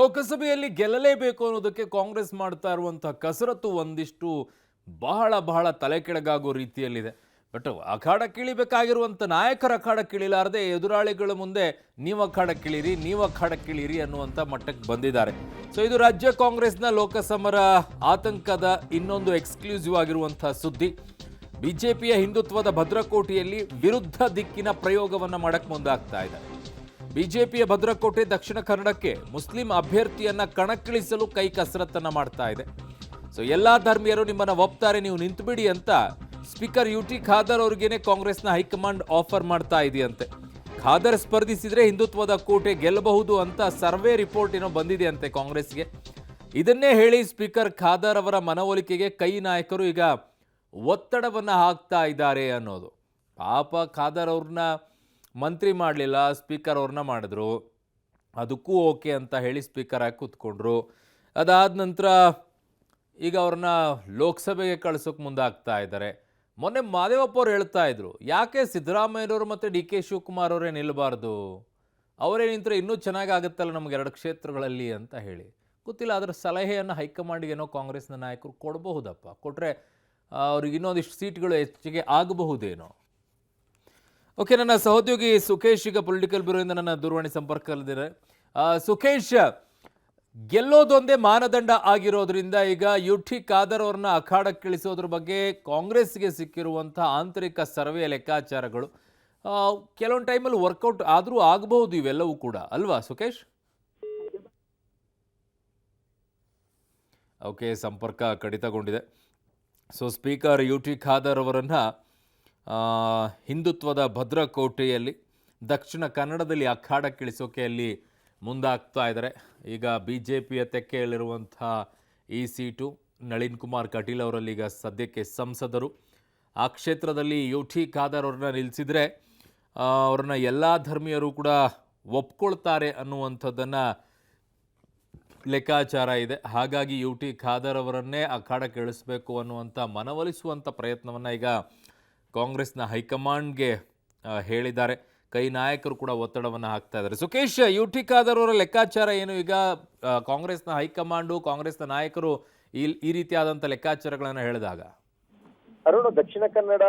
ಲೋಕಸಭೆಯಲ್ಲಿ ಗೆಲ್ಲಲೇಬೇಕು ಅನ್ನೋದಕ್ಕೆ ಕಾಂಗ್ರೆಸ್ ಮಾಡ್ತಾ ಇರುವಂತಹ ಕಸರತ್ತು ಒಂದಿಷ್ಟು ಬಹಳ ಬಹಳ ತಲೆ ಕೆಳಗಾಗೋ ರೀತಿಯಲ್ಲಿದೆ. ಬಟ್ ಅಖಾಡಕ್ಕಿಳಿಬೇಕಾಗಿರುವಂಥ ನಾಯಕರ ಅಖಾಡಕ್ಕಿಳಿಲಾರದೆ ಎದುರಾಳಿಗಳ ಮುಂದೆ ನೀವು ಅಖಾಡಕ್ಕಿಳಿರಿ ಅನ್ನುವಂಥ ಮಟ್ಟಕ್ಕೆ ಬಂದಿದ್ದಾರೆ. ಸೊ ಇದು ರಾಜ್ಯ ಕಾಂಗ್ರೆಸ್ನ ಲೋಕಸಮರ ಆತಂಕದ ಇನ್ನೊಂದು ಎಕ್ಸ್ಕ್ಲೂಸಿವ್ ಆಗಿರುವಂಥ ಸುದ್ದಿ. ಬಿಜೆಪಿಯ ಹಿಂದುತ್ವದ ಭದ್ರಕೋಟೆಯಲ್ಲಿ ವಿರುದ್ಧ ದಿಕ್ಕಿನ ಪ್ರಯೋಗವನ್ನು ಮಾಡಕ್ಕೆ ಮುಂದಾಗ್ತಾ ಇದೆ. ಬಿಜೆಪಿಯ ಭದ್ರಕೋಟೆ ದಕ್ಷಿಣ ಕನ್ನಡಕ್ಕೆ ಮುಸ್ಲಿಂ ಅಭ್ಯರ್ಥಿಯನ್ನ ಕಣಕ್ಕಿಳಿಸಲು ಕೈ ಕಸರತ್ತನ್ನ ಮಾಡ್ತಾ ಇದೆ. ಸೊ ಎಲ್ಲಾ ಧರ್ಮೀಯರು ನಿಮ್ಮನ್ನ ಒಪ್ತಾರೆ, ನೀವು ನಿಂತುಬಿಡಿ ಅಂತ ಸ್ಪೀಕರ್ ಯುಟಿ ಖಾದರ್ ಅವರಿಗೇನೆ ಕಾಂಗ್ರೆಸ್ನ ಹೈಕಮಾಂಡ್ ಆಫರ್ ಮಾಡ್ತಾ ಇದೆಯಂತೆ. ಖಾದರ್ ಸ್ಪರ್ಧಿಸಿದ್ರೆ ಹಿಂದುತ್ವದ ಕೋಟೆ ಗೆಲ್ಲಬಹುದು ಅಂತ ಸರ್ವೆ ರಿಪೋರ್ಟ್ ಏನೋ ಬಂದಿದೆ ಅಂತೆ ಕಾಂಗ್ರೆಸ್ಗೆ. ಇದನ್ನೇ ಹೇಳಿ ಸ್ಪೀಕರ್ ಖಾದರ್ ಅವರ ಮನವೊಲಿಕೆಗೆ ಕೈ ನಾಯಕರು ಈಗ ಒತ್ತಡವನ್ನ ಹಾಕ್ತಾ ಇದ್ದಾರೆ ಅನ್ನೋದು. ಪಾಪ ಖಾದರ್ ಅವ್ರನ್ನ ಮಂತ್ರಿ ಮಾಡಲಿಲ್ಲ, ಸ್ಪೀಕರ್ ಅವ್ರನ್ನ ಮಾಡಿದ್ರು, ಅದಕ್ಕೂ ಓಕೆ ಅಂತ ಹೇಳಿ ಸ್ಪೀಕರ್ ಆಗಿ ಕೂತ್ಕೊಂಡ್ರು. ಅದಾದ ನಂತರ ಈಗ ಅವ್ರನ್ನ ಲೋಕಸಭೆಗೆ ಕಳಿಸೋಕೆ ಮುಂದಾಗ್ತಾ ಇದ್ದಾರೆ. ಮೊನ್ನೆ ಮಾದೇವಪ್ಪ ಅವ್ರು ಹೇಳ್ತಾ ಇದ್ರು, ಯಾಕೆ ಸಿದ್ದರಾಮಯ್ಯನವರು ಮತ್ತು ಡಿ ಕೆ ಶಿವಕುಮಾರ್ ಅವರೇ ನಿಲ್ಲಬಾರ್ದು, ಅವರೇ ನಿಂತರೆ ಇನ್ನೂ ಚೆನ್ನಾಗಾಗುತ್ತಲ್ಲ ನಮ್ಗೆ 2 ಕ್ಷೇತ್ರಗಳಲ್ಲಿ ಅಂತ ಹೇಳಿ. ಗೊತ್ತಿಲ್ಲ, ಅದರ ಸಲಹೆಯನ್ನು ಹೈಕಮಾಂಡ್ಗೇನೋ ಕಾಂಗ್ರೆಸ್ನ ನಾಯಕರು ಕೊಡಬಹುದಪ್ಪ. ಕೊಟ್ಟರೆ ಅವ್ರಿಗೆ ಇನ್ನೊಂದಿಷ್ಟು ಸೀಟ್ಗಳು ಹೆಚ್ಚಿಗೆ ಆಗಬಹುದೇನೋ. ಓಕೆ, ನನ್ನ ಸಹೋದ್ಯೋಗಿ ಸುಖೇಶ್ ಈಗ ಪೊಲಿಟಿಕಲ್ ಬ್ಯೂರೋಯಿಂದ ನನ್ನ ದೂರವಾಣಿ ಸಂಪರ್ಕದಲ್ಲಿದ್ದಾರೆ. ಸುಖೇಶ್, ಗೆಲ್ಲೋದೊಂದೇ ಮಾನದಂಡ ಆಗಿರೋದ್ರಿಂದ ಈಗ ಯುಟಿ ಖಾದರ್ ಅವ್ರನ್ನ ಅಖಾಡಕ್ಕಿಳಿಸೋದ್ರ ಬಗ್ಗೆ ಕಾಂಗ್ರೆಸ್ಗೆ ಸಿಕ್ಕಿರುವಂತಹ ಆಂತರಿಕ ಸರ್ವೆ ಲೆಕ್ಕಾಚಾರಗಳು ಕೆಲವೊಂದು ಟೈಮಲ್ಲಿ ವರ್ಕೌಟ್ ಆದರೂ ಆಗಬಹುದು, ಇವೆಲ್ಲವೂ ಕೂಡ ಅಲ್ವಾ ಸುಖೇಶ್? ಓಕೆ, ಸಂಪರ್ಕ ಕಡಿತಗೊಂಡಿದೆ. ಸೊ ಸ್ಪೀಕರ್ ಯುಟಿ ಖಾದರ್ ಅವರನ್ನು ಹಿಂದುತ್ವದ ಭದ್ರಕೋಟೆಯಲ್ಲಿ ದಕ್ಷಿಣ ಕನ್ನಡದಲ್ಲಿ ಅಖಾಡಕ್ಕಿಳಿಸೋಕೆ ಅಲ್ಲಿ ಮುಂದಾಗ್ತಾ ಇದ್ದಾರೆ. ಈಗ ಬಿ ಜೆ ಪಿಯ ತೆಕ್ಕೆಯಲ್ಲಿರುವಂಥ ಈ ಸೀಟು ನಳಿನ್ ಕುಮಾರ್ ಕಟೀಲ್ ಅವರಲ್ಲಿ ಈಗ ಸದ್ಯಕ್ಕೆ ಸಂಸದರು. ಆ ಕ್ಷೇತ್ರದಲ್ಲಿ ಯುಟಿ ಖಾದರ್ ಅವ್ರನ್ನ ನಿಲ್ಲಿಸಿದರೆ ಅವ್ರನ್ನ ಎಲ್ಲ ಧರ್ಮೀಯರು ಕೂಡ ಒಪ್ಕೊಳ್ತಾರೆ ಅನ್ನುವಂಥದ್ದನ್ನು ಲೆಕ್ಕಾಚಾರ ಇದೆ. ಹಾಗಾಗಿ ಯುಟಿ ಖಾದರ್ ಅವರನ್ನೇ ಅಖಾಡಕ್ಕೆ ಇಳಿಸಬೇಕು ಅನ್ನುವಂಥ ಮನವೊಲಿಸುವಂಥ ಪ್ರಯತ್ನವನ್ನು ಈಗ ಕಾಂಗ್ರೆಸ್ನ ಹೈಕಮಾಂಡ್ಗೆ ಹೇಳಿದ್ದಾರೆ. ಕೈ ನಾಯಕರು ಕೂಡ ಒತ್ತಡವನ್ನು ಹಾಕ್ತಾ ಇದ್ದಾರೆ. ಸುಖೇಶ್, ಯುಟಿ ಖಾದರ್ ಅವರ ಲೆಕ್ಕಾಚಾರ ಏನು? ಈಗ ಕಾಂಗ್ರೆಸ್ನ ಹೈಕಮಾಂಡು, ಕಾಂಗ್ರೆಸ್ನ ನಾಯಕರು ಈ ರೀತಿಯಾದಂಥ ಲೆಕ್ಕಾಚಾರಗಳನ್ನು ಹೇಳಿದಾಗ ಅರುಣ್, ದಕ್ಷಿಣ ಕನ್ನಡ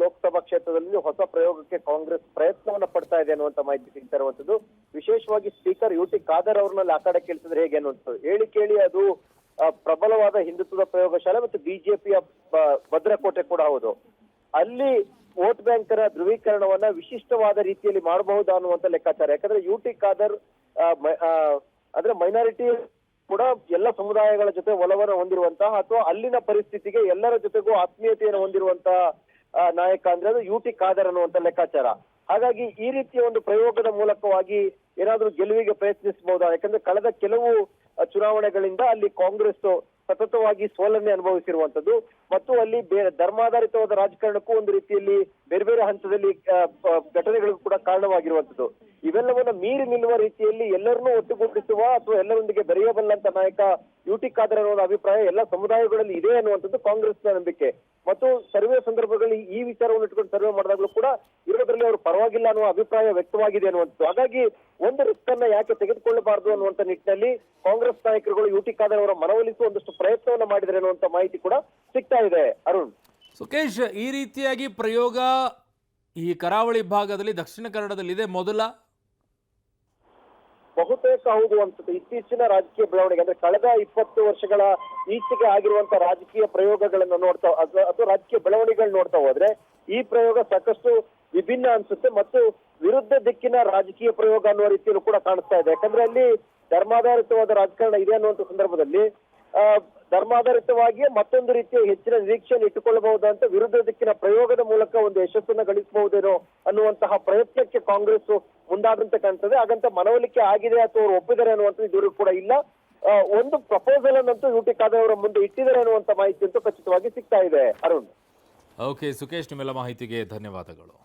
ಲೋಕಸಭಾ ಕ್ಷೇತ್ರದಲ್ಲಿ ಹೊಸ ಪ್ರಯೋಗಕ್ಕೆ ಕಾಂಗ್ರೆಸ್ ಪ್ರಯತ್ನವನ್ನ ಪಡ್ತಾ ಇದೆ ಅನ್ನುವಂತ ಮಾಹಿತಿ ಸಿಗ್ತಾ ಇರುವಂತದ್ದು. ವಿಶೇಷವಾಗಿ ಸ್ಪೀಕರ್ ಯುಟಿ ಖಾದರ್ ಅವ್ರನ್ನ ಅಖಾಡಕ್ಕೆ ಇಳಿಸಿದ್ರೆ ಹೇಗೆ ಅನ್ನುವಂಥದ್ದು ಹೇಳಿ ಕೇಳಿ ಅದು ಪ್ರಬಲವಾದ ಹಿಂದುತ್ವದ ಪ್ರಯೋಗಶಾಲೆ ಮತ್ತು ಬಿಜೆಪಿಯ ಭದ್ರಕೋಟೆ ಕೂಡ ಹೌದು. ಅಲ್ಲಿ ವೋಟ್ ಬ್ಯಾಂಕರ ಧ್ರುವೀಕರಣವನ್ನ ವಿಶಿಷ್ಟವಾದ ರೀತಿಯಲ್ಲಿ ಮಾಡಬಹುದಾ ಅನ್ನುವಂತ ಲೆಕ್ಕಾಚಾರ. ಯಾಕಂದ್ರೆ ಯುಟಿ ಖಾದರ್ ಅಂದ್ರೆ ಮೈನಾರಿಟಿ ಕೂಡ ಎಲ್ಲ ಸಮುದಾಯಗಳ ಜೊತೆ ಒಲವನ್ನು ಹೊಂದಿರುವಂತಹ ಅಥವಾ ಅಲ್ಲಿನ ಪರಿಸ್ಥಿತಿಗೆ ಎಲ್ಲರ ಜೊತೆಗೂ ಆತ್ಮೀಯತೆಯನ್ನು ಹೊಂದಿರುವಂತಹ ನಾಯಕ ಅಂದ್ರೆ ಅದು ಯುಟಿ ಖಾದರ್ ಅನ್ನುವಂತ ಲೆಕ್ಕಾಚಾರ. ಹಾಗಾಗಿ ಈ ರೀತಿಯ ಒಂದು ಪ್ರಯೋಗದ ಮೂಲಕವಾಗಿ ಏನಾದ್ರೂ ಗೆಲುವಿಗೆ ಪ್ರಯತ್ನಿಸಬಹುದಾ? ಯಾಕಂದ್ರೆ ಕಳೆದ ಕೆಲವು ಚುನಾವಣೆಗಳಿಂದ ಅಲ್ಲಿ ಕಾಂಗ್ರೆಸ್ ಸತತವಾಗಿ ಸೋಲನ್ನೇ ಅನುಭವಿಸಿರುವಂತದ್ದು ಮತ್ತು ಅಲ್ಲಿ ಧರ್ಮಾಧಾರಿತವಾದ ರಾಜಕಾರಣಕ್ಕೂ ಒಂದು ರೀತಿಯಲ್ಲಿ ಬೇರೆ ಬೇರೆ ಹಂತದಲ್ಲಿ ಘಟನೆಗಳಿಗೂ ಕೂಡ ಕಾರಣವಾಗಿರುವಂತದ್ದು. ಇವೆಲ್ಲವನ್ನ ಮೀರಿ ನಿಲ್ಲುವ ರೀತಿಯಲ್ಲಿ ಎಲ್ಲರನ್ನೂ ಒಟ್ಟುಗೂಡಿಸುವ ಅಥವಾ ಎಲ್ಲರೊಂದಿಗೆ ಬೆರೆಯಬಲ್ಲಂತ ನಾಯಕ ಯುಟಿ ಖಾದರ್ ಅನ್ನೋ ಅಭಿಪ್ರಾಯ ಎಲ್ಲ ಸಮುದಾಯಗಳಲ್ಲಿ ಇದೆ ಅನ್ನುವಂಥದ್ದು ಕಾಂಗ್ರೆಸ್ನ ನಂಬಿಕೆ. ಮತ್ತು ಸರ್ವೆ ಸಂದರ್ಭಗಳಲ್ಲಿ ಈ ವಿಚಾರವನ್ನು ಇಟ್ಕೊಂಡು ಸರ್ವೆ ಮಾಡಿದಾಗಲೂ ಕೂಡ ಇರೋದ್ರಲ್ಲಿ ಅವರು ಪರವಾಗಿಲ್ಲ ಅನ್ನುವ ಅಭಿಪ್ರಾಯ ವ್ಯಕ್ತವಾಗಿದೆ ಅನ್ನುವಂಥದ್ದು. ಹಾಗಾಗಿ ಒಂದು ರಿಸ್ಕ್ ಅನ್ನ ಯಾಕೆ ತೆಗೆದುಕೊಳ್ಳಬಾರದು ಅನ್ನುವಂತ ನಿಟ್ಟಿನಲ್ಲಿ ಕಾಂಗ್ರೆಸ್ ನಾಯಕರುಗಳು ಯುಟಿ ಖಾದರ್ ಅವರ ಮನವೊಲಿಸುವ ಒಂದಷ್ಟು ಪ್ರಯತ್ನವನ್ನ ಮಾಡಿದರೆ ಅನ್ನುವಂತ ಮಾಹಿತಿ ಕೂಡ ಸಿಗ್ತಾ ಇದೆ. ಅರುಣ್, ಸುಖೇಶ್, ಈ ರೀತಿಯಾಗಿ ಪ್ರಯೋಗ ಈ ಕರಾವಳಿ ಭಾಗದಲ್ಲಿ ದಕ್ಷಿಣ ಕನ್ನಡದಲ್ಲಿ ಇದೆ ಮೊದಲ? ಬಹುತೇಕ ಹೌದು ಅನ್ಸುತ್ತೆ. ಇತ್ತೀಚಿನ ರಾಜಕೀಯ ಬೆಳವಣಿಗೆ ಅಂದ್ರೆ ಕಳೆದ 20 ವರ್ಷಗಳ ಈಚೆಗೆ ಆಗಿರುವಂತಹ ರಾಜಕೀಯ ಪ್ರಯೋಗಗಳನ್ನ ನೋಡ್ತಾ ಅಥವಾ ರಾಜಕೀಯ ಬೆಳವಣಿಗೆಗಳು ನೋಡ್ತಾ ಹೋದ್ರೆ ಈ ಪ್ರಯೋಗ ಸಾಕಷ್ಟು ವಿಭಿನ್ನ ಅನ್ಸುತ್ತೆ ಮತ್ತು ವಿರುದ್ಧ ದಿಕ್ಕಿನ ರಾಜಕೀಯ ಪ್ರಯೋಗ ಅನ್ನುವ ರೀತಿಯಲ್ಲೂ ಕೂಡ ಕಾಣಿಸ್ತಾ ಇದೆ. ಯಾಕಂದ್ರೆ ಅಲ್ಲಿ ಧರ್ಮಾಧಾರಿತವಾದ ರಾಜಕಾರಣ ಇದೆ ಅನ್ನುವಂಥ ಸಂದರ್ಭದಲ್ಲಿ ಧರ್ಮಾಧಾರಿತವಾಗಿ ಮತ್ತೊಂದು ರೀತಿಯ ಹೆಚ್ಚಿನ ನಿರೀಕ್ಷೆಯನ್ನು ಇಟ್ಟುಕೊಳ್ಳಬಹುದಂತ ವಿರುದ್ಧ ದಿಕ್ಕಿನ ಪ್ರಯೋಗದ ಮೂಲಕ ಒಂದು ಯಶಸ್ಸನ್ನ ಗಳಿಸಬಹುದೇನೋ ಅನ್ನುವಂತಹ ಪ್ರಯತ್ನಕ್ಕೆ ಕಾಂಗ್ರೆಸ್ ಮುಂದಾದಂತೆ ಕಾಣ್ತದೆ. ಹಾಗಂತ ಮನವೊಲಿಕೆ ಆಗಿದೆ ಅಥವಾ ಅವರು ಒಪ್ಪಿದ್ದಾರೆ ಅನ್ನುವಂಥದ್ದು ಇದುವರೆಗೂ ಕೂಡ ಇಲ್ಲ. ಒಂದು ಪ್ರಪೋಸಲ್ ಅನ್ನಂತೂ ಯುಟಿ ಖಾದರ್ ಅವರ ಮುಂದೆ ಇಟ್ಟಿದ್ದಾರೆ ಅನ್ನುವಂತ ಮಾಹಿತಿ ಅಂತೂ ಖಚಿತವಾಗಿ ಸಿಗ್ತಾ ಇದೆ. ಅರುಣ್, ಓಕೆ ಸುಖೇಶ್, ನಿಮ್ಮೆಲ್ಲ ಮಾಹಿತಿಗೆ ಧನ್ಯವಾದಗಳು.